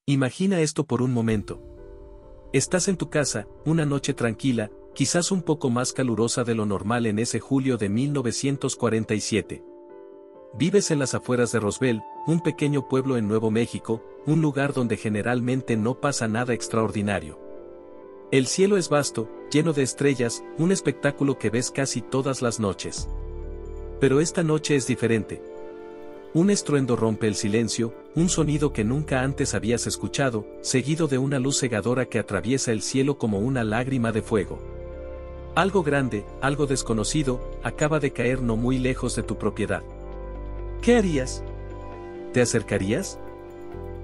Imagina esto por un momento. Estás en tu casa, una noche tranquila, quizás un poco más calurosa de lo normal en ese julio de 1947. Vives en las afueras de Roswell, un pequeño pueblo en Nuevo México, un lugar donde generalmente no pasa nada extraordinario. El cielo es vasto, lleno de estrellas, un espectáculo que ves casi todas las noches. Pero esta noche es diferente. Un estruendo rompe el silencio, un sonido que nunca antes habías escuchado, seguido de una luz cegadora que atraviesa el cielo como una lágrima de fuego. Algo grande, algo desconocido, acaba de caer no muy lejos de tu propiedad. ¿Qué harías? ¿Te acercarías?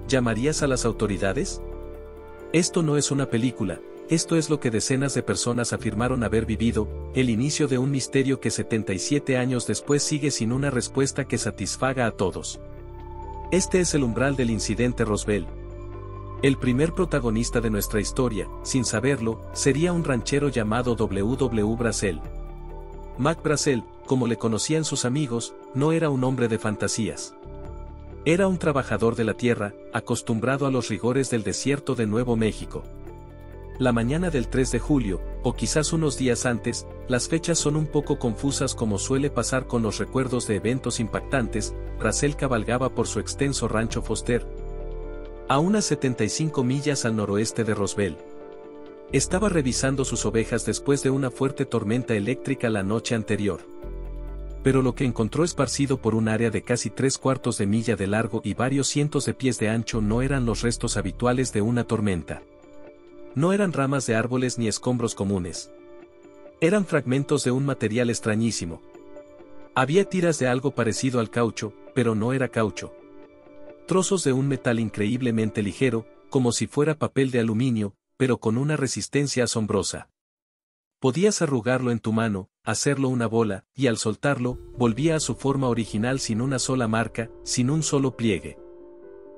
¿Llamarías a las autoridades? Esto no es una película, esto es lo que decenas de personas afirmaron haber vivido, el inicio de un misterio que 77 años después sigue sin una respuesta que satisfaga a todos. Este es el umbral del incidente Roswell. El primer protagonista de nuestra historia, sin saberlo, sería un ranchero llamado W. Brazel. Mac Brazel, como le conocían sus amigos, no era un hombre de fantasías. Era un trabajador de la tierra, acostumbrado a los rigores del desierto de Nuevo México. La mañana del 3 de julio, o quizás unos días antes, las fechas son un poco confusas como suele pasar con los recuerdos de eventos impactantes, Brazel cabalgaba por su extenso rancho Foster, a unas 75 millas al noroeste de Roswell. Estaba revisando sus ovejas después de una fuerte tormenta eléctrica la noche anterior. Pero lo que encontró esparcido por un área de casi 3/4 de milla de largo y varios cientos de pies de ancho no eran los restos habituales de una tormenta. No eran ramas de árboles ni escombros comunes. Eran fragmentos de un material extrañísimo. Había tiras de algo parecido al caucho, pero no era caucho. Trozos de un metal increíblemente ligero, como si fuera papel de aluminio, pero con una resistencia asombrosa. Podías arrugarlo en tu mano, hacerlo una bola, y al soltarlo, volvía a su forma original sin una sola marca, sin un solo pliegue.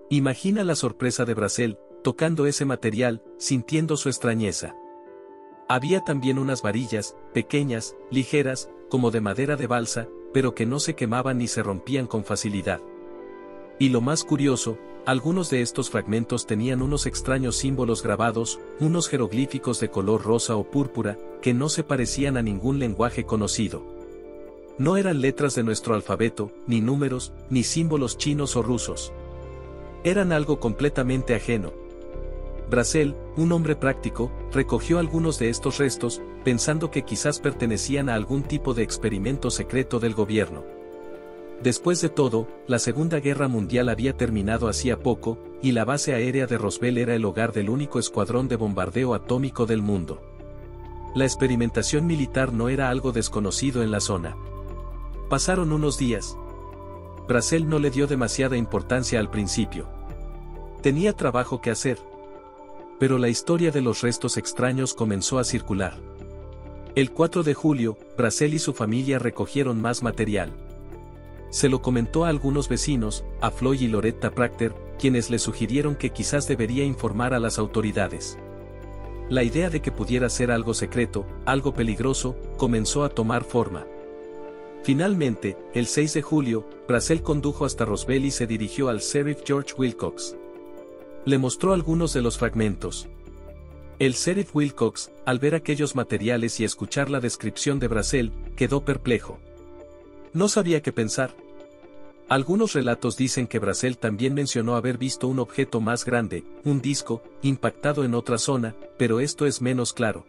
Imagina la sorpresa de Brazel, tocando ese material, sintiendo su extrañeza. Había también unas varillas, pequeñas, ligeras, como de madera de balsa, pero que no se quemaban ni se rompían con facilidad. Y lo más curioso, algunos de estos fragmentos tenían unos extraños símbolos grabados, unos jeroglíficos de color rosa o púrpura, que no se parecían a ningún lenguaje conocido. No eran letras de nuestro alfabeto, ni números, ni símbolos chinos o rusos. Eran algo completamente ajeno. Brazel, un hombre práctico, recogió algunos de estos restos, pensando que quizás pertenecían a algún tipo de experimento secreto del gobierno. Después de todo, la Segunda Guerra Mundial había terminado hacía poco, y la base aérea de Roswell era el hogar del único escuadrón de bombardeo atómico del mundo. La experimentación militar no era algo desconocido en la zona. Pasaron unos días. Brazel no le dio demasiada importancia al principio. Tenía trabajo que hacer. Pero la historia de los restos extraños comenzó a circular. El 4 de julio, Brazel y su familia recogieron más material. Se lo comentó a algunos vecinos, a Floyd y Loretta Proctor, quienes le sugirieron que quizás debería informar a las autoridades. La idea de que pudiera ser algo secreto, algo peligroso, comenzó a tomar forma. Finalmente, el 6 de julio, Brazel condujo hasta Roswell y se dirigió al sheriff George Wilcox. Le mostró algunos de los fragmentos. El sheriff Wilcox, al ver aquellos materiales y escuchar la descripción de Brazel, quedó perplejo. No sabía qué pensar. Algunos relatos dicen que Brazel también mencionó haber visto un objeto más grande, un disco, impactado en otra zona, pero esto es menos claro.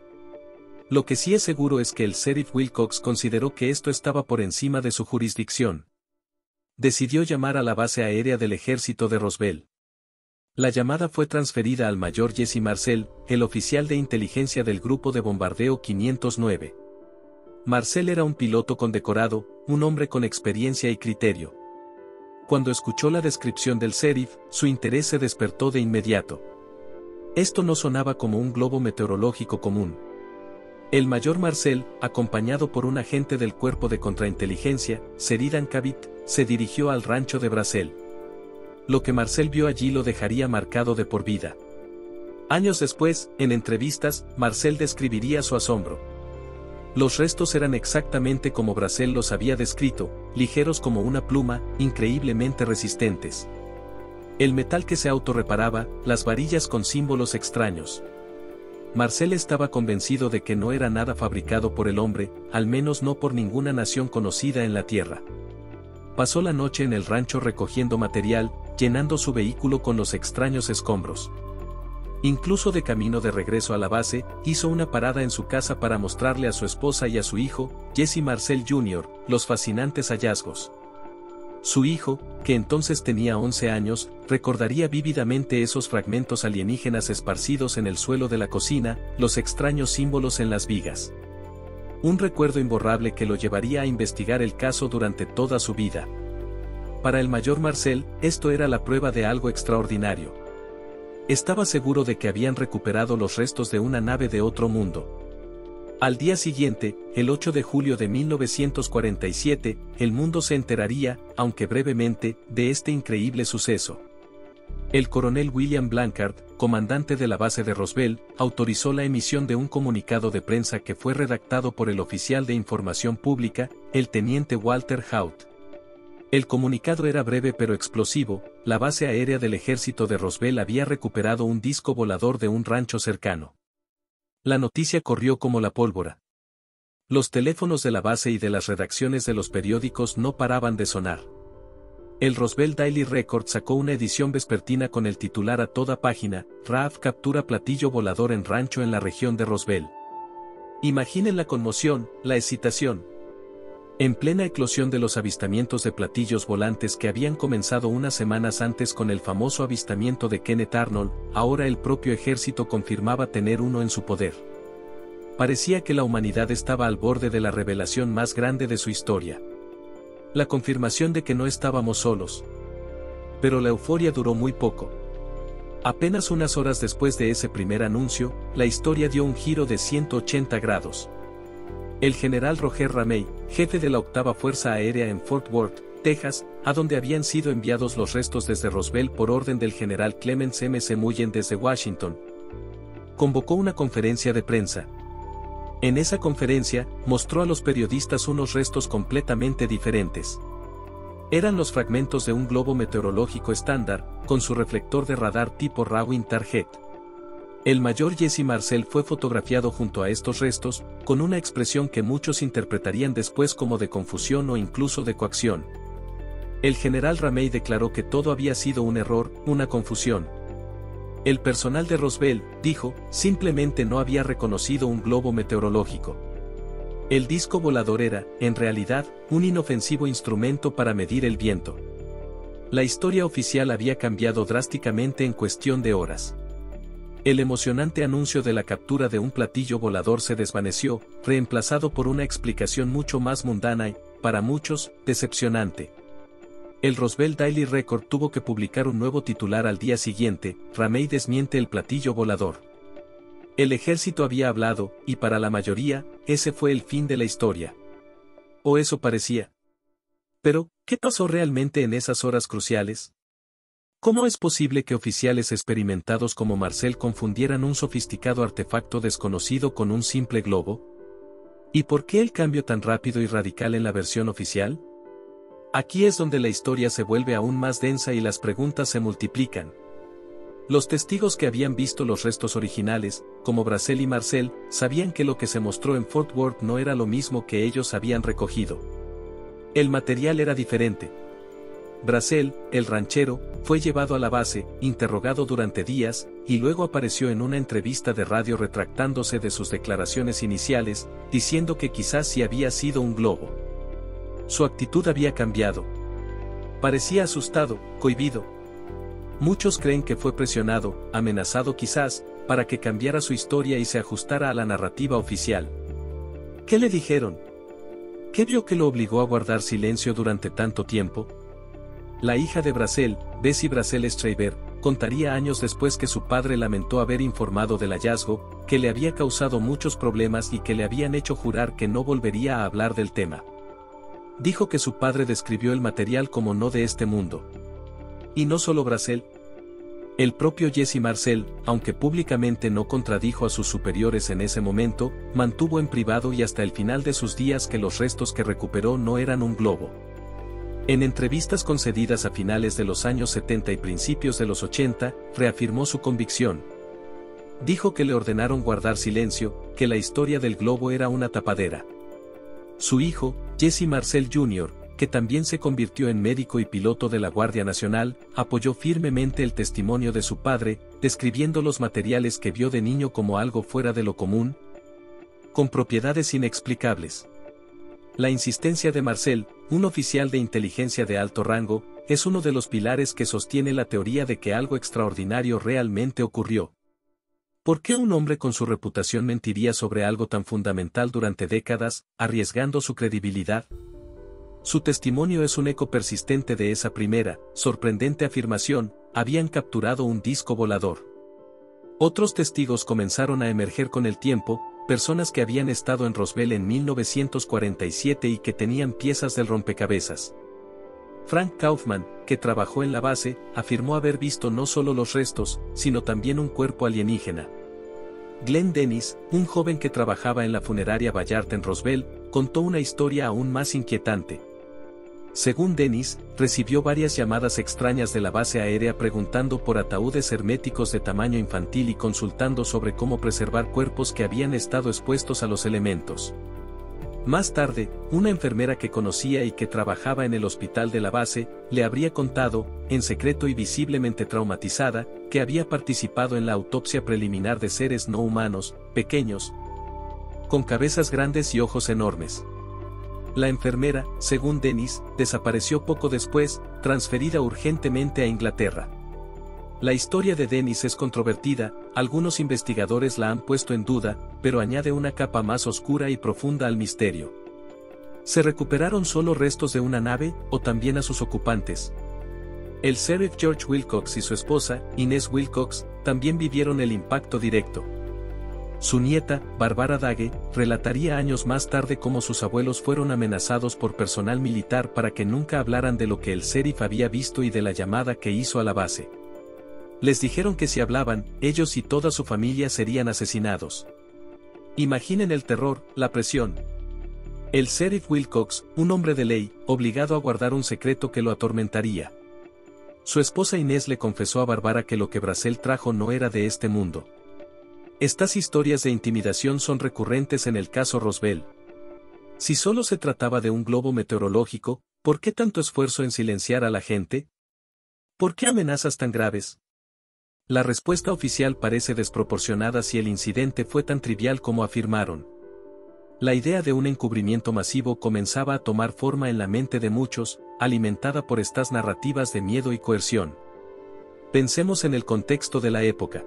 Lo que sí es seguro es que el sheriff Wilcox consideró que esto estaba por encima de su jurisdicción. Decidió llamar a la base aérea del ejército de Roswell. La llamada fue transferida al mayor Jesse Marcel, el oficial de inteligencia del grupo de bombardeo 509. Marcel era un piloto condecorado, un hombre con experiencia y criterio. Cuando escuchó la descripción del sheriff, su interés se despertó de inmediato. Esto no sonaba como un globo meteorológico común. El mayor Marcel, acompañado por un agente del cuerpo de contrainteligencia, Sheridan Cavit, se dirigió al rancho de Brazel. Lo que Marcel vio allí lo dejaría marcado de por vida. Años después, en entrevistas, Marcel describiría su asombro. Los restos eran exactamente como Brazel los había descrito, ligeros como una pluma, increíblemente resistentes. El metal que se autorreparaba, las varillas con símbolos extraños. Marcel estaba convencido de que no era nada fabricado por el hombre, al menos no por ninguna nación conocida en la Tierra. Pasó la noche en el rancho recogiendo material, llenando su vehículo con los extraños escombros. Incluso de camino de regreso a la base, hizo una parada en su casa para mostrarle a su esposa y a su hijo, Jesse Marcel Jr., los fascinantes hallazgos. Su hijo, que entonces tenía 11 años, recordaría vívidamente esos fragmentos alienígenas esparcidos en el suelo de la cocina, los extraños símbolos en las vigas. Un recuerdo imborrable que lo llevaría a investigar el caso durante toda su vida. Para el mayor Marcel, esto era la prueba de algo extraordinario. Estaba seguro de que habían recuperado los restos de una nave de otro mundo. Al día siguiente, el 8 de julio de 1947, el mundo se enteraría, aunque brevemente, de este increíble suceso. El coronel William Blanchard, comandante de la base de Roswell, autorizó la emisión de un comunicado de prensa que fue redactado por el oficial de información pública, el teniente Walter Haut. El comunicado era breve pero explosivo: la base aérea del ejército de Roswell había recuperado un disco volador de un rancho cercano. La noticia corrió como la pólvora. Los teléfonos de la base y de las redacciones de los periódicos no paraban de sonar. El Roswell Daily Record sacó una edición vespertina con el titular a toda página: RAF captura platillo volador en rancho en la región de Roswell. Imaginen la conmoción, la excitación. En plena eclosión de los avistamientos de platillos volantes que habían comenzado unas semanas antes con el famoso avistamiento de Kenneth Arnold, ahora el propio ejército confirmaba tener uno en su poder. Parecía que la humanidad estaba al borde de la revelación más grande de su historia. La confirmación de que no estábamos solos. Pero la euforia duró muy poco. Apenas unas horas después de ese primer anuncio, la historia dio un giro de 180 grados. El general Roger Ramey, jefe de la 8ª Fuerza Aérea en Fort Worth, Texas, a donde habían sido enviados los restos desde Roswell por orden del general Clemens M. C. Mullen desde Washington, convocó una conferencia de prensa. En esa conferencia, mostró a los periodistas unos restos completamente diferentes. Eran los fragmentos de un globo meteorológico estándar, con su reflector de radar tipo Rawin Target. El mayor Jesse Marcel fue fotografiado junto a estos restos, con una expresión que muchos interpretarían después como de confusión o incluso de coacción. El general Ramey declaró que todo había sido un error, una confusión. El personal de Roswell, dijo, simplemente no había reconocido un globo meteorológico. El disco volador era, en realidad, un inofensivo instrumento para medir el viento. La historia oficial había cambiado drásticamente en cuestión de horas. El emocionante anuncio de la captura de un platillo volador se desvaneció, reemplazado por una explicación mucho más mundana y, para muchos, decepcionante. El Roswell Daily Record tuvo que publicar un nuevo titular al día siguiente: Ramey desmiente el platillo volador. El ejército había hablado, y para la mayoría, ese fue el fin de la historia. O eso parecía. Pero, ¿qué pasó realmente en esas horas cruciales? ¿Cómo es posible que oficiales experimentados como Marcel confundieran un sofisticado artefacto desconocido con un simple globo? ¿Y por qué el cambio tan rápido y radical en la versión oficial? Aquí es donde la historia se vuelve aún más densa y las preguntas se multiplican. Los testigos que habían visto los restos originales, como Bracel y Marcel, sabían que lo que se mostró en Fort Worth no era lo mismo que ellos habían recogido. El material era diferente. Bracel, el ranchero, fue llevado a la base, interrogado durante días, y luego apareció en una entrevista de radio retractándose de sus declaraciones iniciales, diciendo que quizás sí había sido un globo. Su actitud había cambiado. Parecía asustado, cohibido. Muchos creen que fue presionado, amenazado quizás, para que cambiara su historia y se ajustara a la narrativa oficial. ¿Qué le dijeron? ¿Qué vio que lo obligó a guardar silencio durante tanto tiempo? La hija de Bracel, Bessie Bracel Schreiber, contaría años después que su padre lamentó haber informado del hallazgo, que le había causado muchos problemas y que le habían hecho jurar que no volvería a hablar del tema. Dijo que su padre describió el material como no de este mundo. Y no solo Bracel. El propio Jesse Marcel, aunque públicamente no contradijo a sus superiores en ese momento, mantuvo en privado y hasta el final de sus días que los restos que recuperó no eran un globo. En entrevistas concedidas a finales de los años 70 y principios de los 80, reafirmó su convicción. Dijo que le ordenaron guardar silencio, que la historia del globo era una tapadera. Su hijo, Jesse Marcel Jr., que también se convirtió en médico y piloto de la Guardia Nacional, apoyó firmemente el testimonio de su padre, describiendo los materiales que vio de niño como algo fuera de lo común, con propiedades inexplicables. La insistencia de Marcel, un oficial de inteligencia de alto rango, es uno de los pilares que sostiene la teoría de que algo extraordinario realmente ocurrió. ¿Por qué un hombre con su reputación mentiría sobre algo tan fundamental durante décadas, arriesgando su credibilidad? Su testimonio es un eco persistente de esa primera, sorprendente afirmación: habían capturado un disco volador. Otros testigos comenzaron a emerger con el tiempo, personas que habían estado en Roswell en 1947 y que tenían piezas del rompecabezas. Frank Kaufman, que trabajó en la base, afirmó haber visto no solo los restos, sino también un cuerpo alienígena. Glenn Dennis, un joven que trabajaba en la funeraria Ballard en Roswell, contó una historia aún más inquietante. Según Dennis, recibió varias llamadas extrañas de la base aérea preguntando por ataúdes herméticos de tamaño infantil y consultando sobre cómo preservar cuerpos que habían estado expuestos a los elementos. Más tarde, una enfermera que conocía y que trabajaba en el hospital de la base, le habría contado, en secreto y visiblemente traumatizada, que había participado en la autopsia preliminar de seres no humanos, pequeños, con cabezas grandes y ojos enormes. La enfermera, según Dennis, desapareció poco después, transferida urgentemente a Inglaterra. La historia de Dennis es controvertida, algunos investigadores la han puesto en duda, pero añade una capa más oscura y profunda al misterio. ¿Se recuperaron solo restos de una nave, o también a sus ocupantes? El sheriff George Wilcox y su esposa, Inez Wilcox, también vivieron el impacto directo. Su nieta, Barbara Dage, relataría años más tarde cómo sus abuelos fueron amenazados por personal militar para que nunca hablaran de lo que el sheriff había visto y de la llamada que hizo a la base. Les dijeron que si hablaban, ellos y toda su familia serían asesinados. Imaginen el terror, la presión. El sheriff Wilcox, un hombre de ley, obligado a guardar un secreto que lo atormentaría. Su esposa Inés le confesó a Barbara que lo que Brazel trajo no era de este mundo. Estas historias de intimidación son recurrentes en el caso Roswell. Si solo se trataba de un globo meteorológico, ¿por qué tanto esfuerzo en silenciar a la gente? ¿Por qué amenazas tan graves? La respuesta oficial parece desproporcionada si el incidente fue tan trivial como afirmaron. La idea de un encubrimiento masivo comenzaba a tomar forma en la mente de muchos, alimentada por estas narrativas de miedo y coerción. Pensemos en el contexto de la época.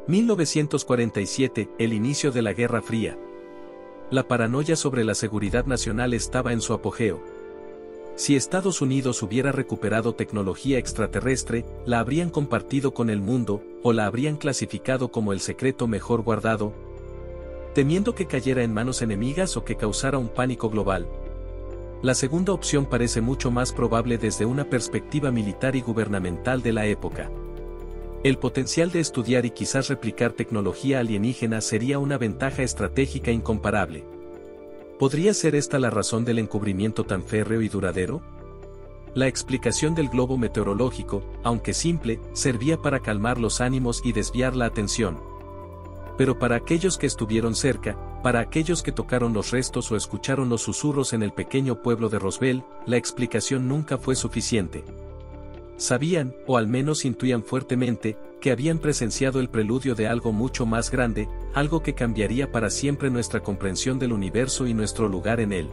1947, el inicio de la Guerra Fría. La paranoia sobre la seguridad nacional estaba en su apogeo. Si Estados Unidos hubiera recuperado tecnología extraterrestre, la habrían compartido con el mundo, o la habrían clasificado como el secreto mejor guardado, temiendo que cayera en manos enemigas o que causara un pánico global. La segunda opción parece mucho más probable desde una perspectiva militar y gubernamental de la época. El potencial de estudiar y quizás replicar tecnología alienígena sería una ventaja estratégica incomparable. ¿Podría ser esta la razón del encubrimiento tan férreo y duradero? La explicación del globo meteorológico, aunque simple, servía para calmar los ánimos y desviar la atención. Pero para aquellos que estuvieron cerca, para aquellos que tocaron los restos o escucharon los susurros en el pequeño pueblo de Roswell, la explicación nunca fue suficiente. Sabían, o al menos intuían fuertemente, que habían presenciado el preludio de algo mucho más grande, algo que cambiaría para siempre nuestra comprensión del universo y nuestro lugar en él.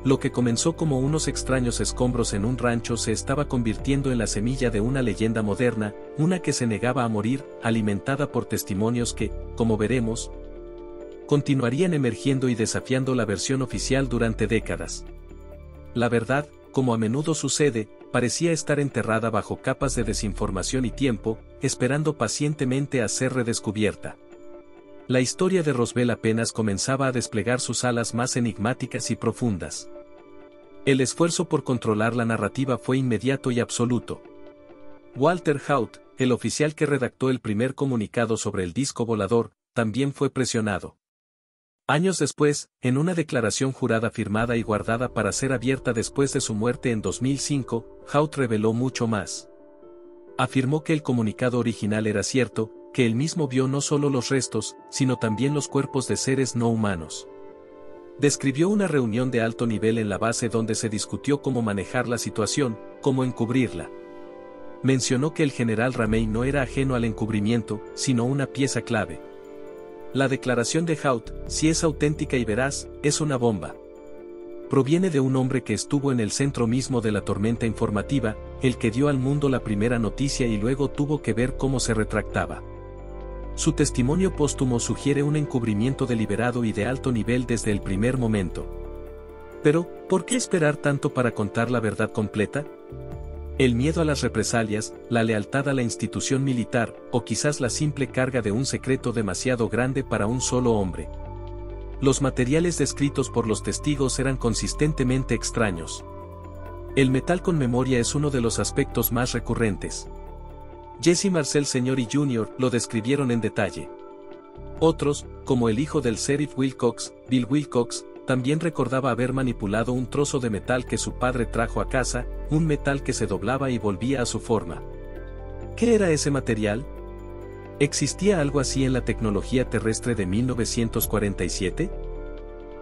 Lo que comenzó como unos extraños escombros en un rancho se estaba convirtiendo en la semilla de una leyenda moderna, una que se negaba a morir, alimentada por testimonios que, como veremos, continuarían emergiendo y desafiando la versión oficial durante décadas. La verdad, como a menudo sucede, parecía estar enterrada bajo capas de desinformación y tiempo, esperando pacientemente a ser redescubierta. La historia de Roswell apenas comenzaba a desplegar sus alas más enigmáticas y profundas. El esfuerzo por controlar la narrativa fue inmediato y absoluto. Walter Haut, el oficial que redactó el primer comunicado sobre el disco volador, también fue presionado. Años después, en una declaración jurada firmada y guardada para ser abierta después de su muerte en 2005, Haut reveló mucho más. Afirmó que el comunicado original era cierto, que él mismo vio no solo los restos, sino también los cuerpos de seres no humanos. Describió una reunión de alto nivel en la base donde se discutió cómo manejar la situación, cómo encubrirla. Mencionó que el general Ramey no era ajeno al encubrimiento, sino una pieza clave. La declaración de Haut, si es auténtica y veraz, es una bomba. Proviene de un hombre que estuvo en el centro mismo de la tormenta informativa, el que dio al mundo la primera noticia y luego tuvo que ver cómo se retractaba. Su testimonio póstumo sugiere un encubrimiento deliberado y de alto nivel desde el primer momento. Pero, ¿por qué esperar tanto para contar la verdad completa? El miedo a las represalias, la lealtad a la institución militar, o quizás la simple carga de un secreto demasiado grande para un solo hombre. Los materiales descritos por los testigos eran consistentemente extraños. El metal con memoria es uno de los aspectos más recurrentes. Jesse Marcel Sr. y Jr. lo describieron en detalle. Otros, como el hijo del sheriff Wilcox, Bill Wilcox, también recordaba haber manipulado un trozo de metal que su padre trajo a casa, un metal que se doblaba y volvía a su forma. ¿Qué era ese material? ¿Existía algo así en la tecnología terrestre de 1947?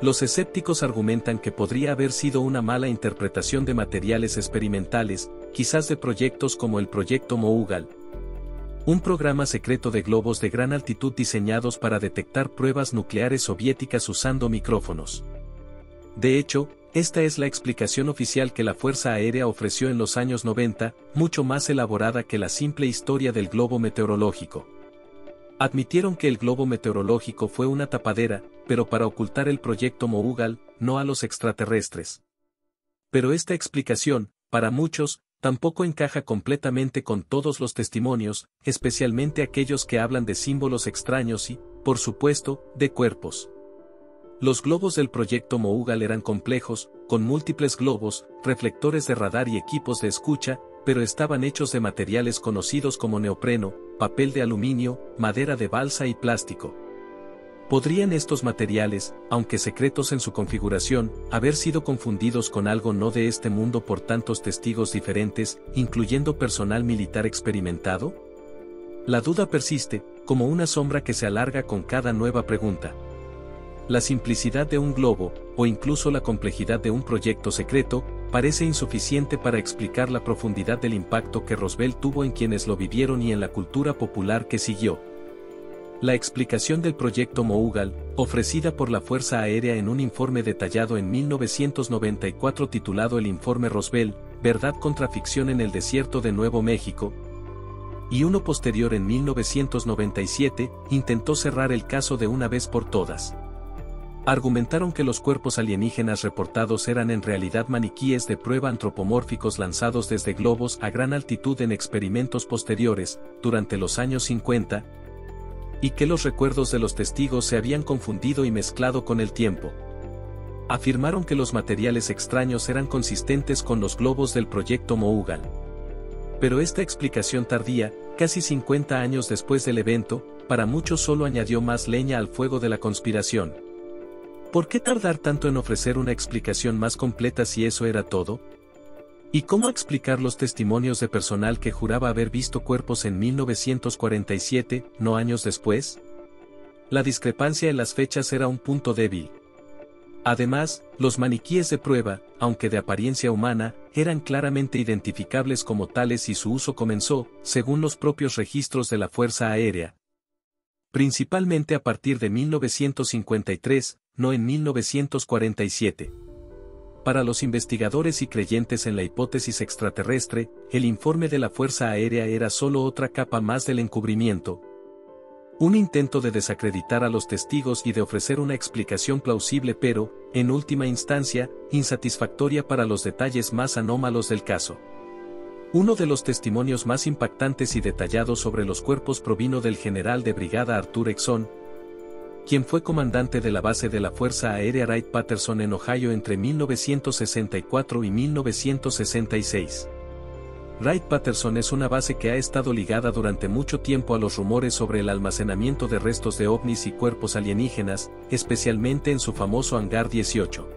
Los escépticos argumentan que podría haber sido una mala interpretación de materiales experimentales, quizás de proyectos como el Proyecto Moogal, un programa secreto de globos de gran altitud diseñados para detectar pruebas nucleares soviéticas usando micrófonos. De hecho, esta es la explicación oficial que la Fuerza Aérea ofreció en los años 90, mucho más elaborada que la simple historia del globo meteorológico. Admitieron que el globo meteorológico fue una tapadera, pero para ocultar el proyecto Moogal, no a los extraterrestres. Pero esta explicación, para muchos, tampoco encaja completamente con todos los testimonios, especialmente aquellos que hablan de símbolos extraños y, por supuesto, de cuerpos. Los globos del proyecto Moogal eran complejos, con múltiples globos, reflectores de radar y equipos de escucha, pero estaban hechos de materiales conocidos como neopreno, papel de aluminio, madera de balsa y plástico. ¿Podrían estos materiales, aunque secretos en su configuración, haber sido confundidos con algo no de este mundo por tantos testigos diferentes, incluyendo personal militar experimentado? La duda persiste, como una sombra que se alarga con cada nueva pregunta. La simplicidad de un globo, o incluso la complejidad de un proyecto secreto, parece insuficiente para explicar la profundidad del impacto que Roswell tuvo en quienes lo vivieron y en la cultura popular que siguió. La explicación del proyecto Moogal, ofrecida por la Fuerza Aérea en un informe detallado en 1994 titulado El Informe Roswell, Verdad contra Ficción en el Desierto de Nuevo México, y uno posterior en 1997, intentó cerrar el caso de una vez por todas. Argumentaron que los cuerpos alienígenas reportados eran en realidad maniquíes de prueba antropomórficos lanzados desde globos a gran altitud en experimentos posteriores, durante los años 50, y que los recuerdos de los testigos se habían confundido y mezclado con el tiempo. Afirmaron que los materiales extraños eran consistentes con los globos del proyecto Moogal. Pero esta explicación tardía, casi 50 años después del evento, para muchos solo añadió más leña al fuego de la conspiración. ¿Por qué tardar tanto en ofrecer una explicación más completa si eso era todo? ¿Y cómo explicar los testimonios de personal que juraba haber visto cuerpos en 1947, no años después? La discrepancia en las fechas era un punto débil. Además, los maniquíes de prueba, aunque de apariencia humana, eran claramente identificables como tales y su uso comenzó, según los propios registros de la Fuerza Aérea, principalmente a partir de 1953, no en 1947. Para los investigadores y creyentes en la hipótesis extraterrestre, el informe de la Fuerza Aérea era solo otra capa más del encubrimiento. Un intento de desacreditar a los testigos y de ofrecer una explicación plausible pero, en última instancia, insatisfactoria para los detalles más anómalos del caso. Uno de los testimonios más impactantes y detallados sobre los cuerpos provino del general de brigada Arthur Exon, quien fue comandante de la base de la Fuerza Aérea Wright-Patterson en Ohio entre 1964 y 1966. Wright-Patterson es una base que ha estado ligada durante mucho tiempo a los rumores sobre el almacenamiento de restos de ovnis y cuerpos alienígenas, especialmente en su famoso Hangar 18.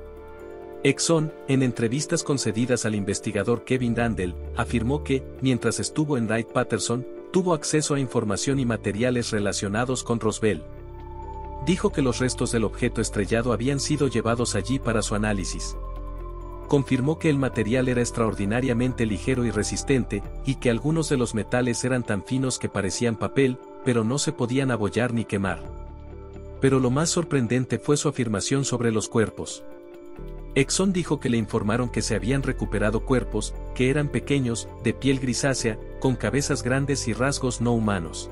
Exxon, en entrevistas concedidas al investigador Kevin Randle, afirmó que, mientras estuvo en Wright-Patterson, tuvo acceso a información y materiales relacionados con Roswell. Dijo que los restos del objeto estrellado habían sido llevados allí para su análisis. Confirmó que el material era extraordinariamente ligero y resistente, y que algunos de los metales eran tan finos que parecían papel, pero no se podían abollar ni quemar. Pero lo más sorprendente fue su afirmación sobre los cuerpos. Exxon dijo que le informaron que se habían recuperado cuerpos, que eran pequeños, de piel grisácea, con cabezas grandes y rasgos no humanos.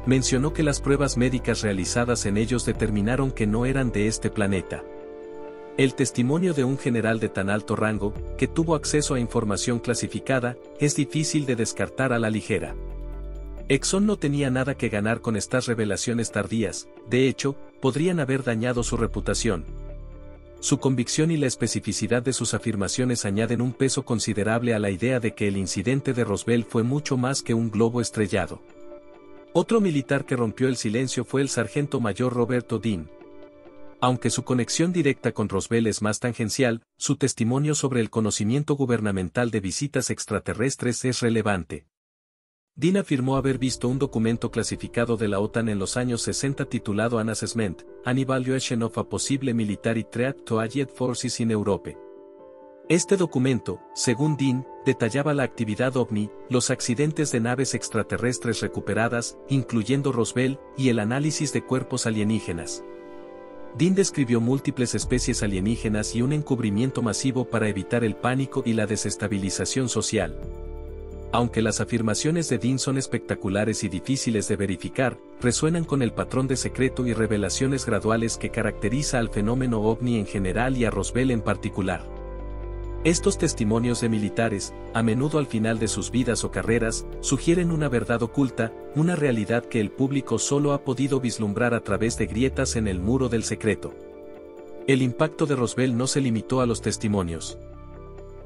Mencionó que las pruebas médicas realizadas en ellos determinaron que no eran de este planeta. El testimonio de un general de tan alto rango, que tuvo acceso a información clasificada, es difícil de descartar a la ligera. Exxon no tenía nada que ganar con estas revelaciones tardías, de hecho, podrían haber dañado su reputación. Su convicción y la especificidad de sus afirmaciones añaden un peso considerable a la idea de que el incidente de Roswell fue mucho más que un globo estrellado. Otro militar que rompió el silencio fue el sargento mayor Roberto Dean. Aunque su conexión directa con Roswell es más tangencial, su testimonio sobre el conocimiento gubernamental de visitas extraterrestres es relevante. Dean afirmó haber visto un documento clasificado de la OTAN en los años 60 titulado An Assessment, An Evaluation of a Possible Military Threat to Allied Forces in Europe. Este documento, según Dean, detallaba la actividad OVNI, los accidentes de naves extraterrestres recuperadas, incluyendo Roswell, y el análisis de cuerpos alienígenas. Dean describió múltiples especies alienígenas y un encubrimiento masivo para evitar el pánico y la desestabilización social. Aunque las afirmaciones de Dean son espectaculares y difíciles de verificar, resuenan con el patrón de secreto y revelaciones graduales que caracteriza al fenómeno OVNI en general y a Roswell en particular. Estos testimonios de militares, a menudo al final de sus vidas o carreras, sugieren una verdad oculta, una realidad que el público solo ha podido vislumbrar a través de grietas en el muro del secreto. El impacto de Roswell no se limitó a los testimonios.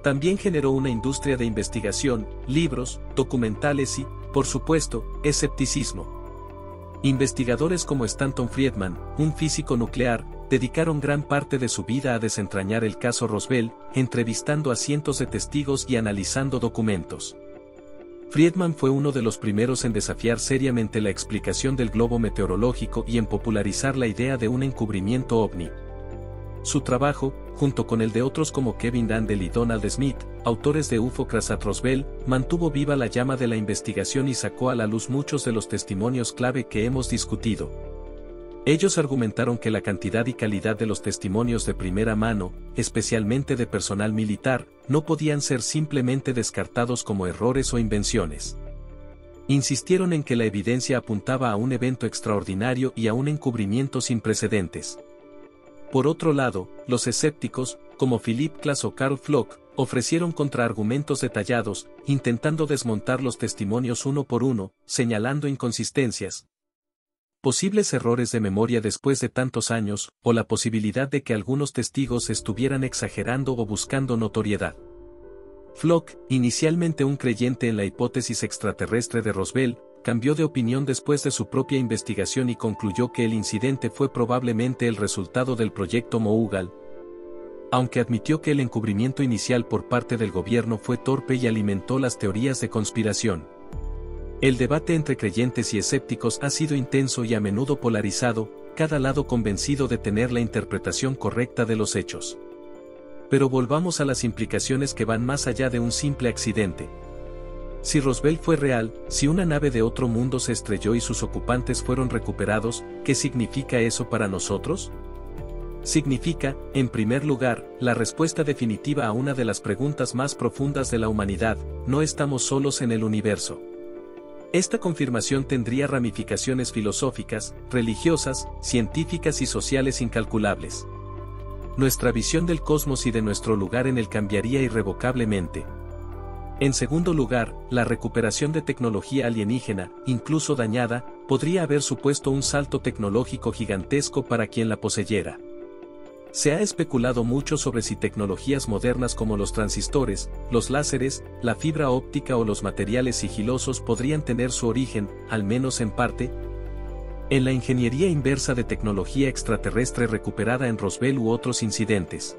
También generó una industria de investigación, libros, documentales y, por supuesto, escepticismo. Investigadores como Stanton Friedman, un físico nuclear, dedicaron gran parte de su vida a desentrañar el caso Roswell, entrevistando a cientos de testigos y analizando documentos. Friedman fue uno de los primeros en desafiar seriamente la explicación del globo meteorológico y en popularizar la idea de un encubrimiento ovni. Su trabajo, junto con el de otros como Kevin Randle y Donald Smith, autores de UFO Crash at Roswell, mantuvo viva la llama de la investigación y sacó a la luz muchos de los testimonios clave que hemos discutido. Ellos argumentaron que la cantidad y calidad de los testimonios de primera mano, especialmente de personal militar, no podían ser simplemente descartados como errores o invenciones. Insistieron en que la evidencia apuntaba a un evento extraordinario y a un encubrimiento sin precedentes. Por otro lado, los escépticos, como Philip Klass o Carl Flock, ofrecieron contraargumentos detallados, intentando desmontar los testimonios uno por uno, señalando inconsistencias, posibles errores de memoria después de tantos años, o la posibilidad de que algunos testigos estuvieran exagerando o buscando notoriedad. Flock, inicialmente un creyente en la hipótesis extraterrestre de Roswell, cambió de opinión después de su propia investigación y concluyó que el incidente fue probablemente el resultado del proyecto Moogle. Aunque admitió que el encubrimiento inicial por parte del gobierno fue torpe y alimentó las teorías de conspiración. El debate entre creyentes y escépticos ha sido intenso y a menudo polarizado, cada lado convencido de tener la interpretación correcta de los hechos. Pero volvamos a las implicaciones que van más allá de un simple accidente. Si Roswell fue real, si una nave de otro mundo se estrelló y sus ocupantes fueron recuperados, ¿qué significa eso para nosotros? Significa, en primer lugar, la respuesta definitiva a una de las preguntas más profundas de la humanidad: no estamos solos en el universo. Esta confirmación tendría ramificaciones filosóficas, religiosas, científicas y sociales incalculables. Nuestra visión del cosmos y de nuestro lugar en él cambiaría irrevocablemente. En segundo lugar, la recuperación de tecnología alienígena, incluso dañada, podría haber supuesto un salto tecnológico gigantesco para quien la poseyera. Se ha especulado mucho sobre si tecnologías modernas como los transistores, los láseres, la fibra óptica o los materiales sigilosos podrían tener su origen, al menos en parte, en la ingeniería inversa de tecnología extraterrestre recuperada en Roswell u otros incidentes.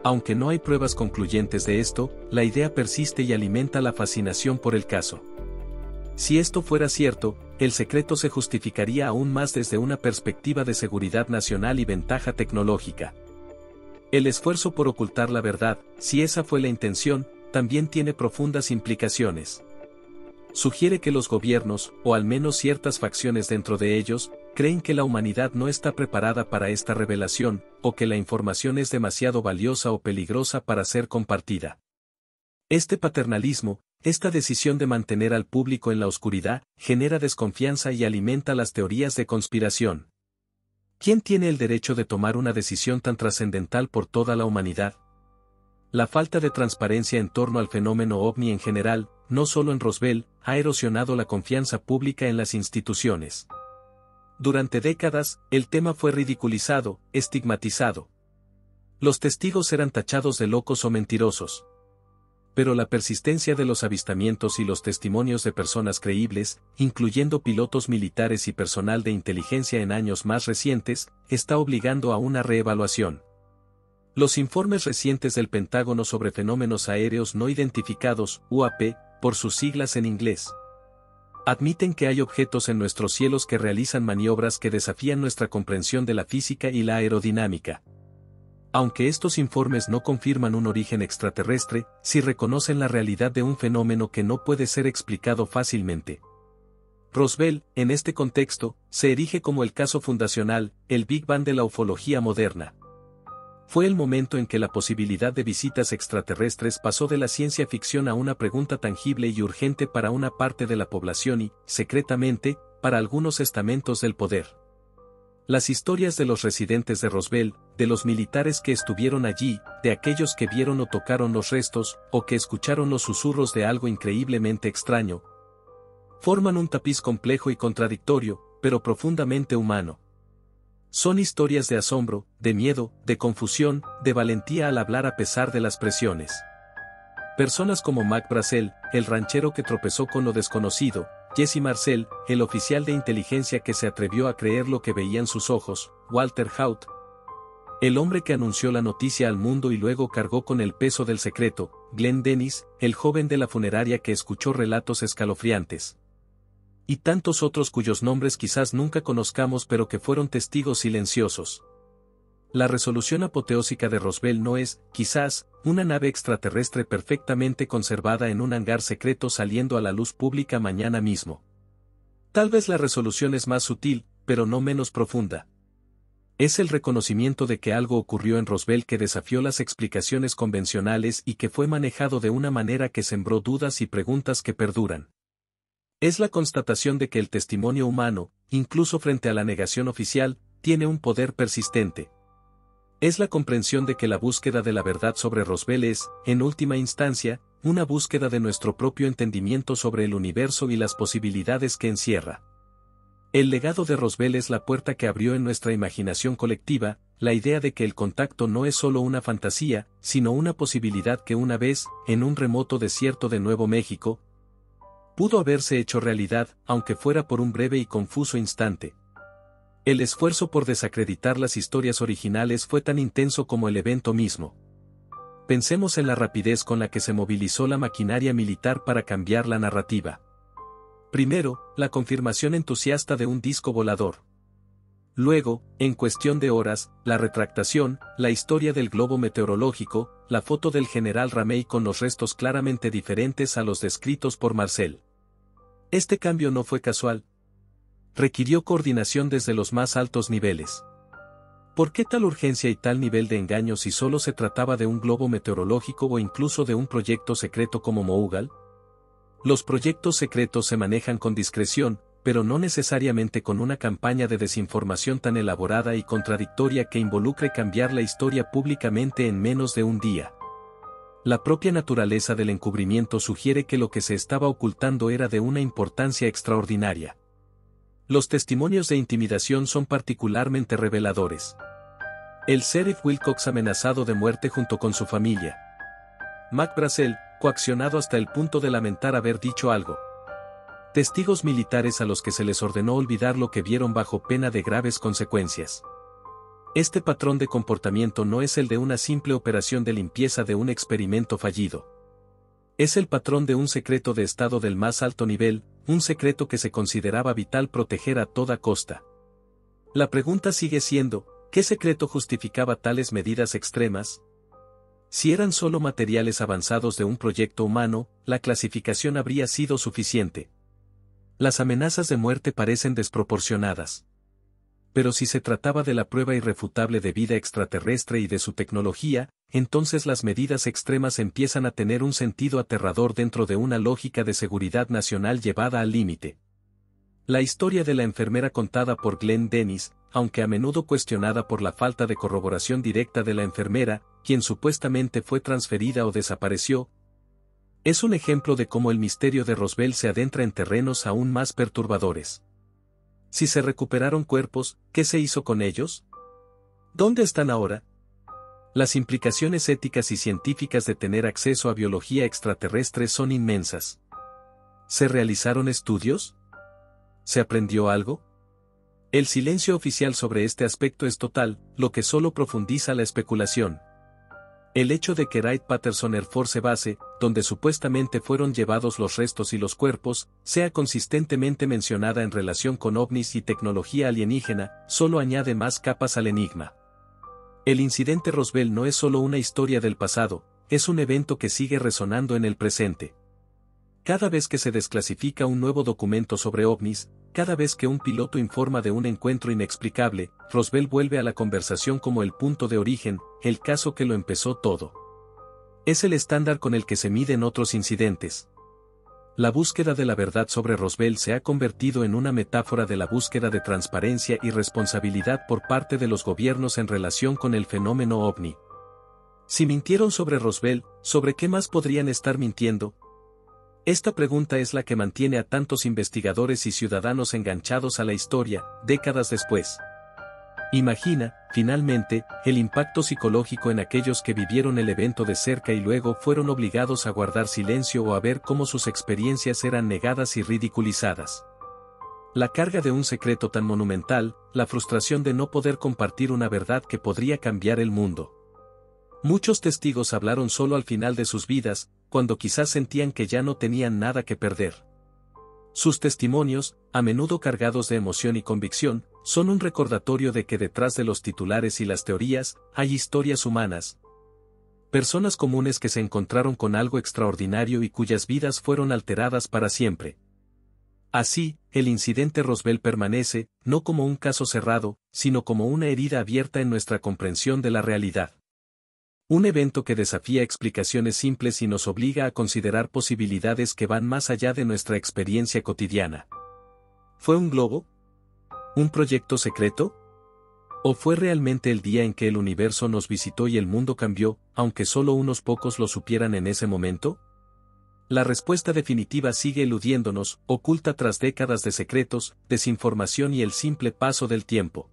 Aunque no hay pruebas concluyentes de esto, la idea persiste y alimenta la fascinación por el caso. Si esto fuera cierto, el secreto se justificaría aún más desde una perspectiva de seguridad nacional y ventaja tecnológica. El esfuerzo por ocultar la verdad, si esa fue la intención, también tiene profundas implicaciones. Sugiere que los gobiernos, o al menos ciertas facciones dentro de ellos, creen que la humanidad no está preparada para esta revelación, o que la información es demasiado valiosa o peligrosa para ser compartida. Este paternalismo, esta decisión de mantener al público en la oscuridad, genera desconfianza y alimenta las teorías de conspiración. ¿Quién tiene el derecho de tomar una decisión tan trascendental por toda la humanidad? La falta de transparencia en torno al fenómeno ovni en general, no solo en Roswell, ha erosionado la confianza pública en las instituciones. Durante décadas, el tema fue ridiculizado, estigmatizado. Los testigos eran tachados de locos o mentirosos. Pero la persistencia de los avistamientos y los testimonios de personas creíbles, incluyendo pilotos militares y personal de inteligencia en años más recientes, está obligando a una reevaluación. Los informes recientes del Pentágono sobre fenómenos aéreos no identificados, UAP, por sus siglas en inglés, admiten que hay objetos en nuestros cielos que realizan maniobras que desafían nuestra comprensión de la física y la aerodinámica. Aunque estos informes no confirman un origen extraterrestre, sí reconocen la realidad de un fenómeno que no puede ser explicado fácilmente. Roswell, en este contexto, se erige como el caso fundacional, el Big Bang de la ufología moderna. Fue el momento en que la posibilidad de visitas extraterrestres pasó de la ciencia ficción a una pregunta tangible y urgente para una parte de la población y, secretamente, para algunos estamentos del poder. Las historias de los residentes de Roswell, de los militares que estuvieron allí, de aquellos que vieron o tocaron los restos, o que escucharon los susurros de algo increíblemente extraño, forman un tapiz complejo y contradictorio, pero profundamente humano. Son historias de asombro, de miedo, de confusión, de valentía al hablar a pesar de las presiones. Personas como Mac Brazel, el ranchero que tropezó con lo desconocido, Jesse Marcel, el oficial de inteligencia que se atrevió a creer lo que veían sus ojos, Walter Haut, el hombre que anunció la noticia al mundo y luego cargó con el peso del secreto, Glenn Dennis, el joven de la funeraria que escuchó relatos escalofriantes. Y tantos otros cuyos nombres quizás nunca conozcamos pero que fueron testigos silenciosos. La resolución apoteósica de Roswell no es, quizás, una nave extraterrestre perfectamente conservada en un hangar secreto saliendo a la luz pública mañana mismo. Tal vez la resolución es más sutil, pero no menos profunda. Es el reconocimiento de que algo ocurrió en Roswell que desafió las explicaciones convencionales y que fue manejado de una manera que sembró dudas y preguntas que perduran. Es la constatación de que el testimonio humano, incluso frente a la negación oficial, tiene un poder persistente. Es la comprensión de que la búsqueda de la verdad sobre Roswell es, en última instancia, una búsqueda de nuestro propio entendimiento sobre el universo y las posibilidades que encierra. El legado de Roswell es la puerta que abrió en nuestra imaginación colectiva, la idea de que el contacto no es solo una fantasía, sino una posibilidad que una vez, en un remoto desierto de Nuevo México, pudo haberse hecho realidad, aunque fuera por un breve y confuso instante. El esfuerzo por desacreditar las historias originales fue tan intenso como el evento mismo. Pensemos en la rapidez con la que se movilizó la maquinaria militar para cambiar la narrativa. Primero, la confirmación entusiasta de un disco volador. Luego, en cuestión de horas, la retractación, la historia del globo meteorológico, la foto del general Ramey con los restos claramente diferentes a los descritos por Marcel. Este cambio no fue casual. Requirió coordinación desde los más altos niveles. ¿Por qué tal urgencia y tal nivel de engaño si solo se trataba de un globo meteorológico o incluso de un proyecto secreto como Moogle? Los proyectos secretos se manejan con discreción, pero no necesariamente con una campaña de desinformación tan elaborada y contradictoria que involucre cambiar la historia públicamente en menos de un día. La propia naturaleza del encubrimiento sugiere que lo que se estaba ocultando era de una importancia extraordinaria. Los testimonios de intimidación son particularmente reveladores. El sheriff Wilcox amenazado de muerte junto con su familia. Mac Brazel, coaccionado hasta el punto de lamentar haber dicho algo. Testigos militares a los que se les ordenó olvidar lo que vieron bajo pena de graves consecuencias. Este patrón de comportamiento no es el de una simple operación de limpieza de un experimento fallido. Es el patrón de un secreto de Estado del más alto nivel, un secreto que se consideraba vital proteger a toda costa. La pregunta sigue siendo, ¿qué secreto justificaba tales medidas extremas? Si eran solo materiales avanzados de un proyecto humano, la clasificación habría sido suficiente. Las amenazas de muerte parecen desproporcionadas. Pero si se trataba de la prueba irrefutable de vida extraterrestre y de su tecnología, entonces las medidas extremas empiezan a tener un sentido aterrador dentro de una lógica de seguridad nacional llevada al límite. La historia de la enfermera contada por Glenn Dennis, aunque a menudo cuestionada por la falta de corroboración directa de la enfermera, quien supuestamente fue transferida o desapareció, es un ejemplo de cómo el misterio de Roswell se adentra en terrenos aún más perturbadores. Si se recuperaron cuerpos, ¿qué se hizo con ellos? ¿Dónde están ahora? Las implicaciones éticas y científicas de tener acceso a biología extraterrestre son inmensas. ¿Se realizaron estudios? ¿Se aprendió algo? El silencio oficial sobre este aspecto es total, lo que solo profundiza la especulación. El hecho de que Wright-Patterson Air Force Base, donde supuestamente fueron llevados los restos y los cuerpos, sea consistentemente mencionada en relación con ovnis y tecnología alienígena, solo añade más capas al enigma. El incidente Roswell no es solo una historia del pasado, es un evento que sigue resonando en el presente. Cada vez que se desclasifica un nuevo documento sobre ovnis, cada vez que un piloto informa de un encuentro inexplicable, Roswell vuelve a la conversación como el punto de origen, el caso que lo empezó todo. Es el estándar con el que se miden otros incidentes. La búsqueda de la verdad sobre Roswell se ha convertido en una metáfora de la búsqueda de transparencia y responsabilidad por parte de los gobiernos en relación con el fenómeno ovni. Si mintieron sobre Roswell, ¿sobre qué más podrían estar mintiendo? Esta pregunta es la que mantiene a tantos investigadores y ciudadanos enganchados a la historia, décadas después. Imagina, finalmente, el impacto psicológico en aquellos que vivieron el evento de cerca y luego fueron obligados a guardar silencio o a ver cómo sus experiencias eran negadas y ridiculizadas. La carga de un secreto tan monumental, la frustración de no poder compartir una verdad que podría cambiar el mundo. Muchos testigos hablaron solo al final de sus vidas, cuando quizás sentían que ya no tenían nada que perder. Sus testimonios, a menudo cargados de emoción y convicción, son un recordatorio de que detrás de los titulares y las teorías, hay historias humanas. Personas comunes que se encontraron con algo extraordinario y cuyas vidas fueron alteradas para siempre. Así, el incidente Roswell permanece, no como un caso cerrado, sino como una herida abierta en nuestra comprensión de la realidad. Un evento que desafía explicaciones simples y nos obliga a considerar posibilidades que van más allá de nuestra experiencia cotidiana. ¿Fue un globo? ¿Un proyecto secreto? ¿O fue realmente el día en que el universo nos visitó y el mundo cambió, aunque solo unos pocos lo supieran en ese momento? La respuesta definitiva sigue eludiéndonos, oculta tras décadas de secretos, desinformación y el simple paso del tiempo.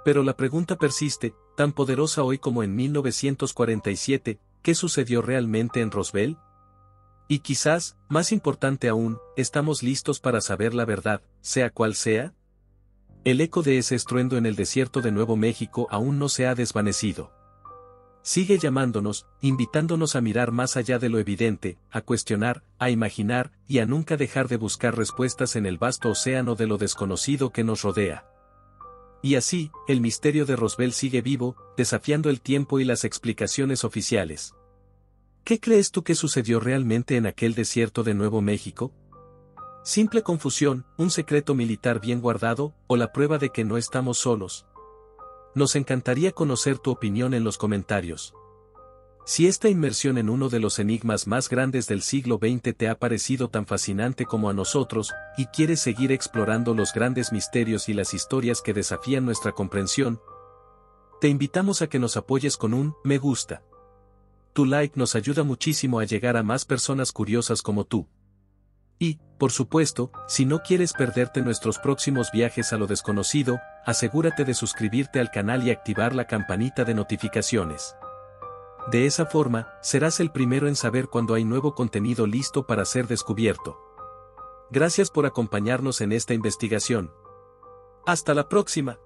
Pero la pregunta persiste, tan poderosa hoy como en 1947, ¿qué sucedió realmente en Roswell? Y quizás, más importante aún, ¿estamos listos para saber la verdad, sea cual sea? El eco de ese estruendo en el desierto de Nuevo México aún no se ha desvanecido. Sigue llamándonos, invitándonos a mirar más allá de lo evidente, a cuestionar, a imaginar, y a nunca dejar de buscar respuestas en el vasto océano de lo desconocido que nos rodea. Y así, el misterio de Roswell sigue vivo, desafiando el tiempo y las explicaciones oficiales. ¿Qué crees tú que sucedió realmente en aquel desierto de Nuevo México? ¿Simple confusión, un secreto militar bien guardado, o la prueba de que no estamos solos? Nos encantaría conocer tu opinión en los comentarios. Si esta inmersión en uno de los enigmas más grandes del siglo XX te ha parecido tan fascinante como a nosotros, y quieres seguir explorando los grandes misterios y las historias que desafían nuestra comprensión, te invitamos a que nos apoyes con un me gusta. Tu like nos ayuda muchísimo a llegar a más personas curiosas como tú. Y, por supuesto, si no quieres perderte nuestros próximos viajes a lo desconocido, asegúrate de suscribirte al canal y activar la campanita de notificaciones. De esa forma, serás el primero en saber cuando hay nuevo contenido listo para ser descubierto. Gracias por acompañarnos en esta investigación. ¡Hasta la próxima!